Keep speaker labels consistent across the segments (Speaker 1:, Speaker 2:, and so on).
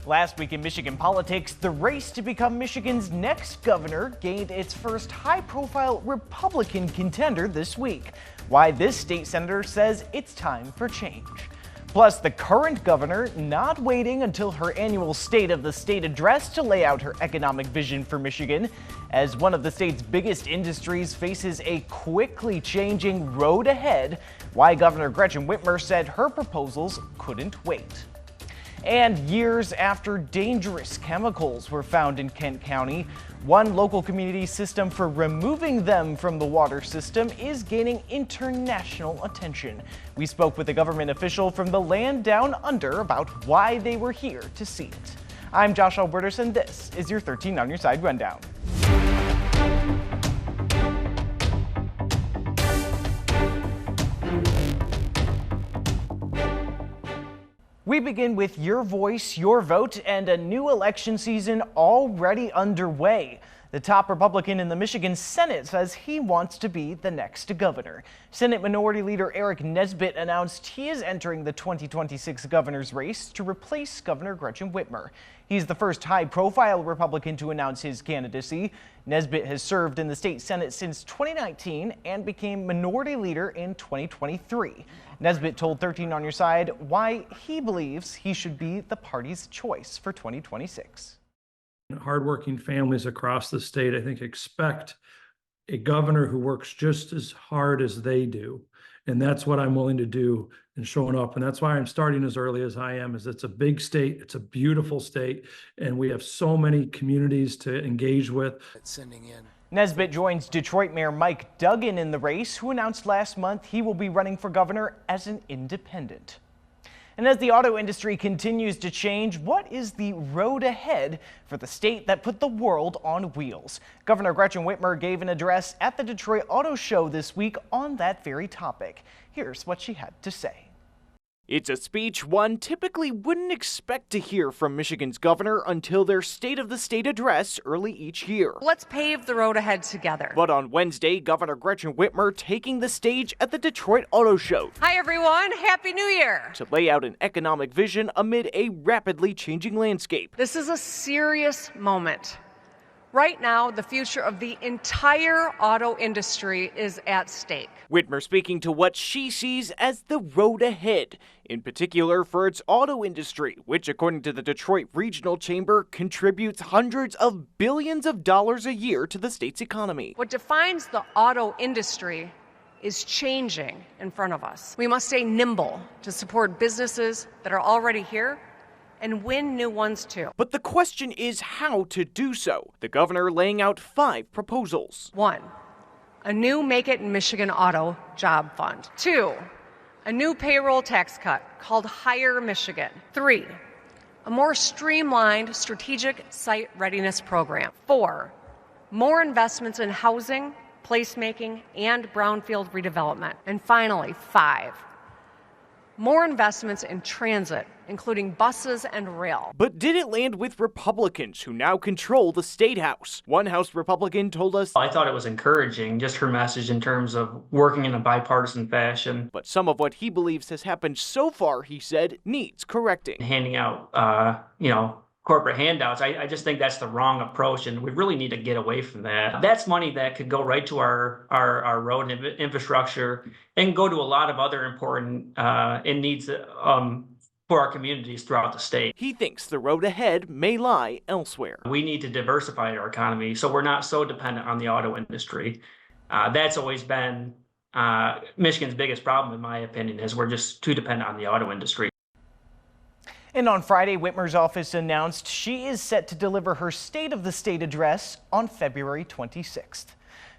Speaker 1: Last week in Michigan politics, the race to become Michigan's next governor gained its first high-profile Republican contender this week. Why this state senator says it's time for change. Plus, the current governor not waiting until her annual State of the State address to lay out her economic vision for Michigan, as one of the state's biggest industries faces a quickly changing road ahead. Why Governor Gretchen Whitmer said her proposals couldn't wait. And years after dangerous chemicals were found in Kent County, one local community system for removing them from the water system is gaining international attention. We spoke with a government official from the land down under about why they were here to see it. I'm Josh Alburtus, and this is your 13 on your side rundown. We begin with your voice, your vote, and a new election season already underway. The top Republican in the Michigan Senate says he wants to be the next governor. Senate Minority Leader Eric Nesbit announced he is entering the 2026 governor's race to replace Governor Gretchen Whitmer. He's the first high-profile Republican to announce his candidacy. Nesbit has served in the state Senate since 2019 and became Minority Leader in 2023. Nesbit told 13 on your side why he believes he should be the party's choice for 2026.
Speaker 2: Hardworking families across the state, I think, expect a governor who works just as hard as they do. And that's what I'm willing to do in showing up. And that's why I'm starting as early as I am, is it's a big state. It's a beautiful state. And we have so many communities to engage with.
Speaker 3: Sending in.
Speaker 1: Nesbit joins Detroit Mayor Mike Duggan in the race, who announced last month he will be running for governor as an independent. And as the auto industry continues to change, what is the road ahead for the state that put the world on wheels? Governor Gretchen Whitmer gave an address at the Detroit Auto Show this week on that very topic. Here's what she had to say. It's a speech one typically wouldn't expect to hear from Michigan's governor until their State of the State address early each year.
Speaker 4: Let's pave the road ahead together.
Speaker 1: But on Wednesday, Governor Gretchen Whitmer taking the stage at the Detroit Auto Show.
Speaker 4: Hi everyone, Happy New Year!
Speaker 1: To lay out an economic vision amid a rapidly changing landscape.
Speaker 4: This is a serious moment. Right now, the future of the entire auto industry is at stake.
Speaker 1: Whitmer speaking to what she sees as the road ahead, in particular for its auto industry, which, according to the Detroit Regional Chamber, contributes hundreds of billions of dollars a year to the state's economy.
Speaker 4: What defines the auto industry is changing in front of us. We must stay nimble to support businesses that are already here and win new ones too.
Speaker 1: But the question is how to do so. The governor laying out 5 proposals.
Speaker 4: 1, a new Make It in Michigan Auto Job Fund. 2, a new payroll tax cut called Hire Michigan. 3, a more streamlined strategic site readiness program. 4, more investments in housing, placemaking, and brownfield redevelopment. And finally, 5, more investments in transit, including buses and rail.
Speaker 1: But did it land with Republicans who now control the State House? One House Republican told us,
Speaker 5: I thought it was encouraging, just her message in terms of working in a bipartisan fashion.
Speaker 1: But some of what he believes has happened so far, he said, needs correcting.
Speaker 5: Handing out, corporate handouts, I just think that's the wrong approach, and we really need to get away from that. That's money that could go right to our road infrastructure and go to a lot of other important needs for our communities throughout the state.
Speaker 1: He thinks the road ahead may lie elsewhere.
Speaker 5: We need to diversify our economy so we're not so dependent on the auto industry. That's always been Michigan's biggest problem, in my opinion, is we're just too dependent on the auto industry.
Speaker 1: And on Friday, Whitmer's office announced she is set to deliver her State of the State address on February 26th.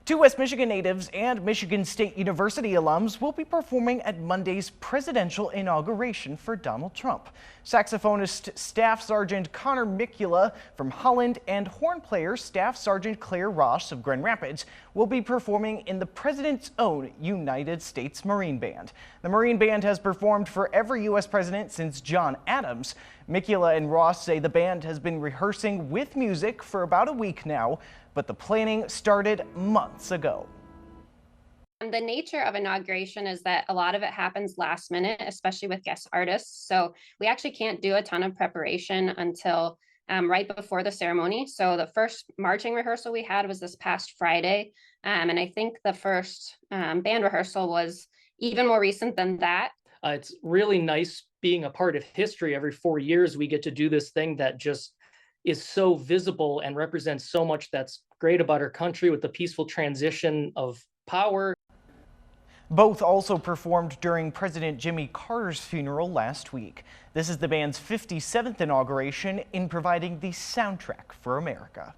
Speaker 1: 2 West Michigan natives and Michigan State University alums will be performing at Monday's presidential inauguration for Donald Trump. Saxophonist Staff Sergeant Connor Mikula from Holland and horn player Staff Sergeant Claire Ross of Grand Rapids will be performing in the president's own United States Marine Band. The Marine Band has performed for every U.S. president since John Adams. Mikula and Ross say the band has been rehearsing with music for about a week now, but the planning started months ago.
Speaker 3: The nature of inauguration is that a lot of it happens last minute, especially with guest artists. So we actually can't do a ton of preparation until right before the ceremony. So the first marching rehearsal we had was this past Friday. And I think the first band rehearsal was even more recent than that.
Speaker 6: It's really nice being a part of history. Every 4 years, we get to do this thing that just is so visible and represents so much that's great about our country with the peaceful transition of power.
Speaker 1: Both also performed during President Jimmy Carter's funeral last week. This is the band's 57th inauguration in providing the soundtrack for America.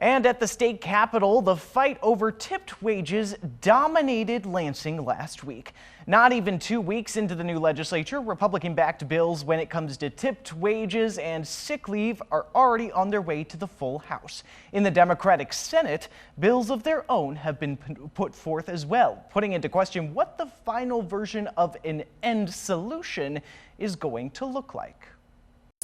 Speaker 1: And at the state capitol, the fight over tipped wages dominated Lansing last week. Not even 2 weeks into the new legislature, Republican-backed bills when it comes to tipped wages and sick leave are already on their way to the full House. In the Democratic Senate, bills of their own have been put forth as well, putting into question what the final version of an end solution is going to look like.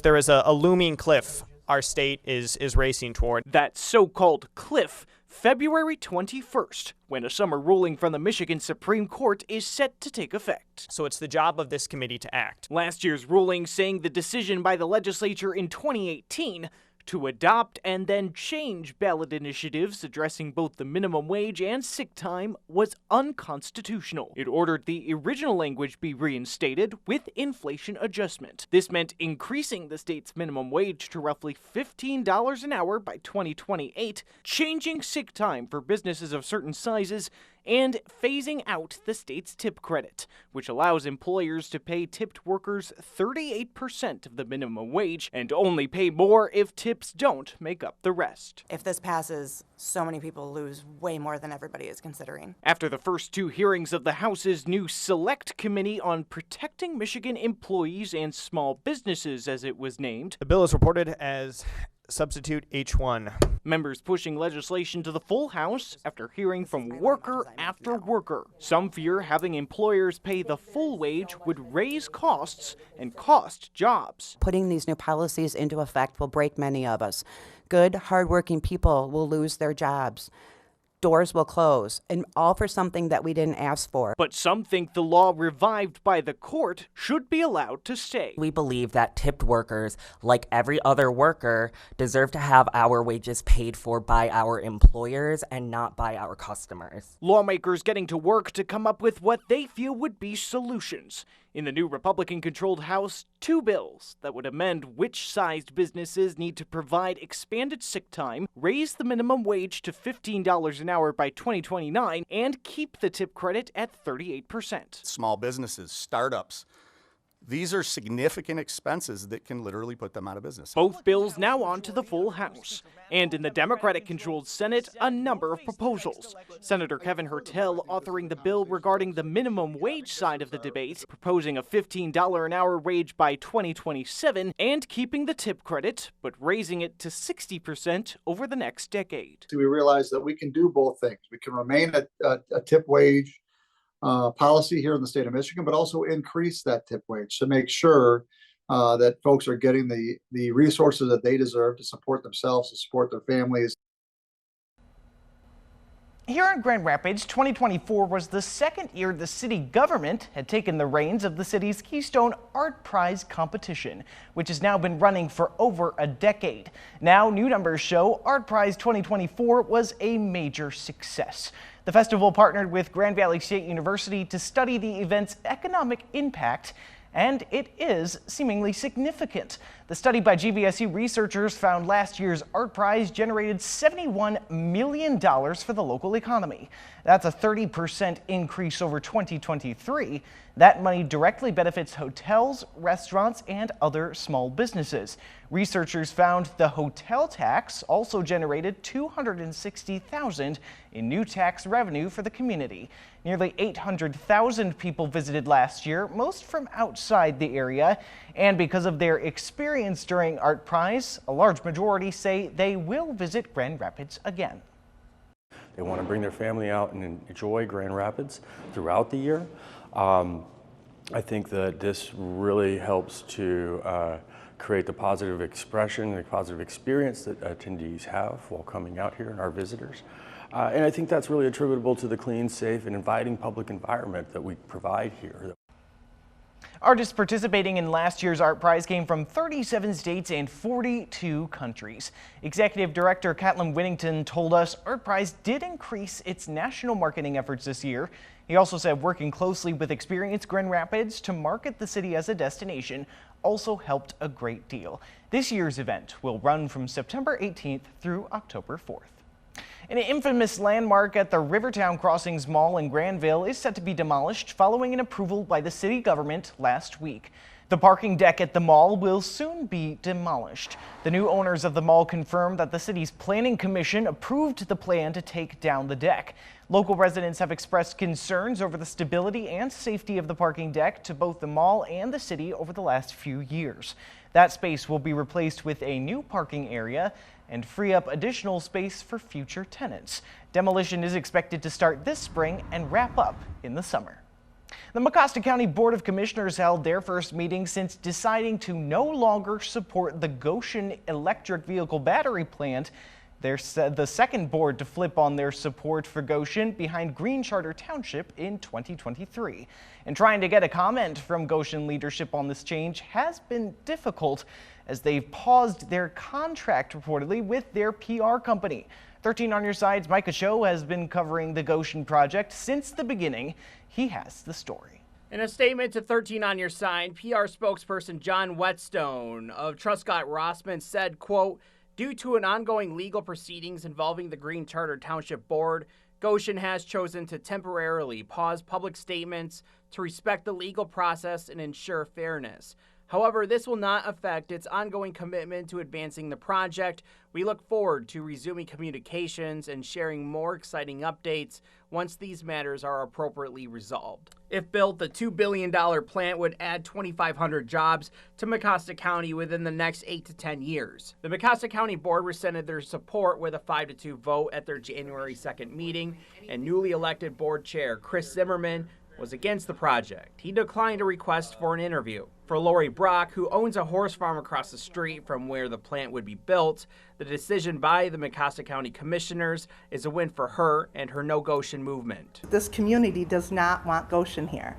Speaker 7: There is a looming cliff our state is racing toward.
Speaker 1: That so-called cliff, February 21st, when a summer ruling from the Michigan Supreme Court is set to take effect.
Speaker 7: So it's the job of this committee to act.
Speaker 1: Last year's ruling saying the decision by the legislature in 2018 to adopt and then change ballot initiatives addressing both the minimum wage and sick time was unconstitutional. It ordered the original language be reinstated with inflation adjustment. This meant increasing the state's minimum wage to roughly $15 an hour by 2028, changing sick time for businesses of certain sizes, and phasing out the state's tip credit, which allows employers to pay tipped workers 38% of the minimum wage and only pay more if tips don't make up the rest.
Speaker 8: If this passes, so many people lose way more than everybody is considering.
Speaker 1: After the first two hearings of the House's new Select Committee on Protecting Michigan Employees and Small Businesses, as it was named,
Speaker 7: The bill is reported as Substitute H1.
Speaker 1: Members pushing legislation to the full House after hearing from worker after worker. Some fear having employers pay the full wage would raise costs and cost jobs.
Speaker 9: Putting these new policies into effect will break many of us. Good, hardworking people will lose their jobs. Doors will close, and all for something that we didn't ask for.
Speaker 1: But some think the law revived by the court should be allowed to stay.
Speaker 10: We believe that tipped workers, like every other worker, deserve to have our wages paid for by our employers and not by our customers.
Speaker 1: Lawmakers getting to work to come up with what they feel would be solutions. In the new Republican-controlled House, two bills that would amend which sized businesses need to provide expanded sick time, raise the minimum wage to $15 an hour by 2029, and keep the tip credit at 38%.
Speaker 11: Small businesses, startups, these are significant expenses that can literally put them out of business.
Speaker 1: Both bills now on to the full House. And in the Democratic-controlled Senate, a number of proposals. Senator Kevin Hertel authoring the bill regarding the minimum wage side of the debate, proposing a $15 an hour wage by 2027, and keeping the tip credit, but raising it to 60% over the next decade.
Speaker 12: We realize that we can do both things. We can remain a tip wage policy here in the state of Michigan, but also increase that tip wage to make sure that folks are getting the resources that they deserve to support themselves, to support their families.
Speaker 1: Here in Grand Rapids, 2024 was the second year the city government had taken the reins of the city's Keystone ArtPrize competition, which has now been running for over a decade. Now, new numbers show ArtPrize 2024 was a major success. The festival partnered with Grand Valley State University to study the event's economic impact, and it is seemingly significant. The study by GVSU researchers found last year's ArtPrize generated $71 million for the local economy. That's a 30% increase over 2023. That money directly benefits hotels, restaurants, and other small businesses. Researchers found the hotel tax also generated $260,000 in new tax revenue for the community. Nearly 800,000 people visited last year, most from outside the area. And because of their experience during ArtPrize, a large majority say they will visit Grand Rapids again.
Speaker 13: They want to bring their family out and enjoy Grand Rapids throughout the year. I think that this really helps to create the positive expression, the positive experience that attendees have while coming out here and our visitors. And I think that's really attributable to the clean, safe, and inviting public environment that we provide here.
Speaker 1: Artists participating in last year's ArtPrize came from 37 states and 42 countries. Executive Director Catlin Whittington told us ArtPrize did increase its national marketing efforts this year. He also said working closely with Experience Grand Rapids to market the city as a destination also helped a great deal. This year's event will run from September 18th through October 4th. An infamous landmark at the RiverTown Crossings Mall in Granville is set to be demolished following an approval by the city government last week. The parking deck at the mall will soon be demolished. The new owners of the mall confirmed that the city's planning commission approved the plan to take down the deck. Local residents have expressed concerns over the stability and safety of the parking deck to both the mall and the city over the last few years. That space will be replaced with a new parking area and free up additional space for future tenants. Demolition is expected to start this spring and wrap up in the summer. The Mecosta County Board of Commissioners held their first meeting since deciding to no longer support the Goan electric vehicle battery plant. They're the second board to flip on their support for Goan behind Green Charter Township in 2023. And trying to get a comment from Goan leadership on this change has been difficult as they've paused their contract reportedly with their PR company. 13 on Your Side's Micah Cho has been covering the Goan project since the beginning. He has the story.
Speaker 14: In a statement to 13 on Your Side, PR spokesperson John Whetstone of Truscott Rossman said, quote, "Due to an ongoing legal proceedings involving the Green Charter Township Board, Goan has chosen to temporarily pause public statements to respect the legal process and ensure fairness. However, this will not affect its ongoing commitment to advancing the project. We look forward to resuming communications and sharing more exciting updates once these matters are appropriately resolved." If built, the $2 billion plant would add 2,500 jobs to Mecosta County within the next 8 to 10 years. The Mecosta County Board rescinded their support with a 5-2 vote at their January 2nd meeting, and newly elected board chair Chris Zimmerman was against the project. He declined a request for an interview. For Lori Brock, who owns a horse farm across the street from where the plant would be built, the decision by the Mecosta County Commissioners is a win for her and her No Goan movement.
Speaker 15: This community does not want Goan here.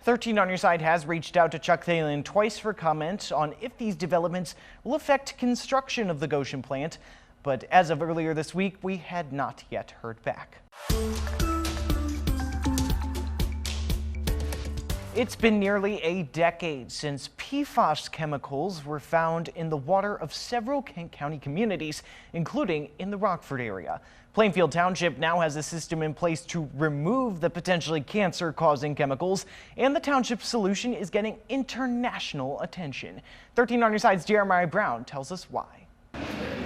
Speaker 1: 13 on Your Side has reached out to Chuck Thalen twice for comment on if these developments will affect construction of the Goan plant, but as of earlier this week, we had not yet heard back. It's been nearly a decade since PFOS chemicals were found in the water of several Kent County communities, including in the Rockford area. Plainfield Township now has a system in place to remove the potentially cancer-causing chemicals, and the township's solution is getting international attention. 13 on Your Side's Jeremiah Brown tells us why.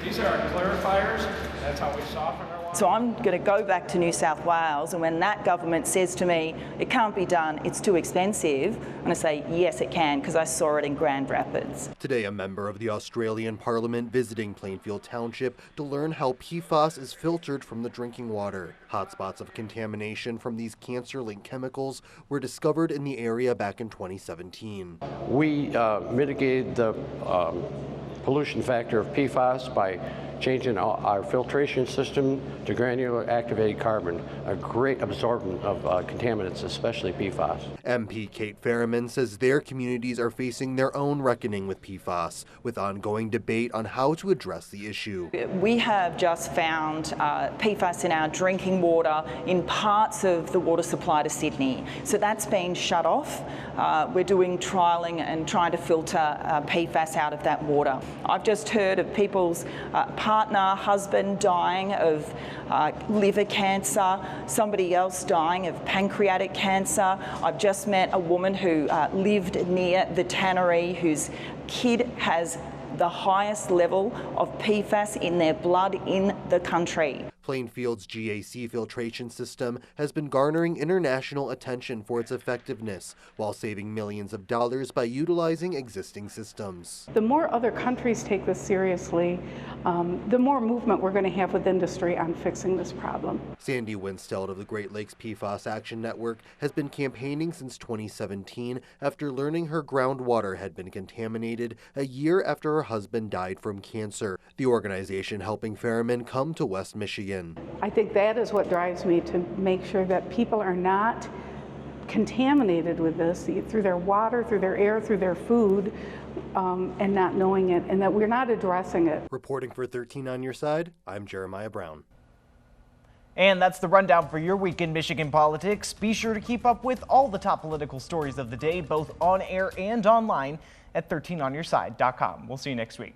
Speaker 16: These are our clarifiers. That's how we soften our water.
Speaker 17: So I'm going to go back to New South Wales, and when that government says to me, it can't be done, it's too expensive, I'm going to say, yes, it can, because I saw it in Grand Rapids.
Speaker 18: Today, a member of the Australian Parliament visiting Plainfield Township to learn how PFOS is filtered from the drinking water. Hotspots of contamination from these cancer-linked chemicals were discovered in the area back in 2017.
Speaker 19: We mitigated the pollution factor of PFOS by changing our filtration system to granular activated carbon, a great absorbent of contaminants, especially PFOS.
Speaker 18: MP Kate Ferriman says their communities are facing their own reckoning with PFOS, with ongoing debate on how to address the issue.
Speaker 17: We have just found PFOS in our drinking water in parts of the water supply to Sydney. So that's been shut off. We're doing trialling and trying to filter PFOS out of that water. I've just heard of people's partner, husband dying of liver cancer, somebody else dying of pancreatic cancer. I've just met a woman who lived near the tannery whose kid has the highest level of PFAS in their blood in the country.
Speaker 18: Plainfield's GAC filtration system has been garnering international attention for its effectiveness, while saving millions of dollars by utilizing existing systems.
Speaker 20: The more other countries take this seriously, the more movement we're going to have with industry on fixing this problem.
Speaker 18: Sandy Winsteld of the Great Lakes PFOS Action Network has been campaigning since 2017 after learning her groundwater had been contaminated a year after her husband died from cancer. The organization helping Fairman come to West Michigan.
Speaker 20: I think that is what drives me to make sure that people are not contaminated with this through their water, through their air, through their food, and not knowing it, and that we're not addressing it.
Speaker 18: Reporting for 13 on Your Side, I'm Jeremiah Brown.
Speaker 1: And that's the rundown for your week in Michigan politics. Be sure to keep up with all the top political stories of the day, both on air and online at 13onyourside.com. We'll see you next week.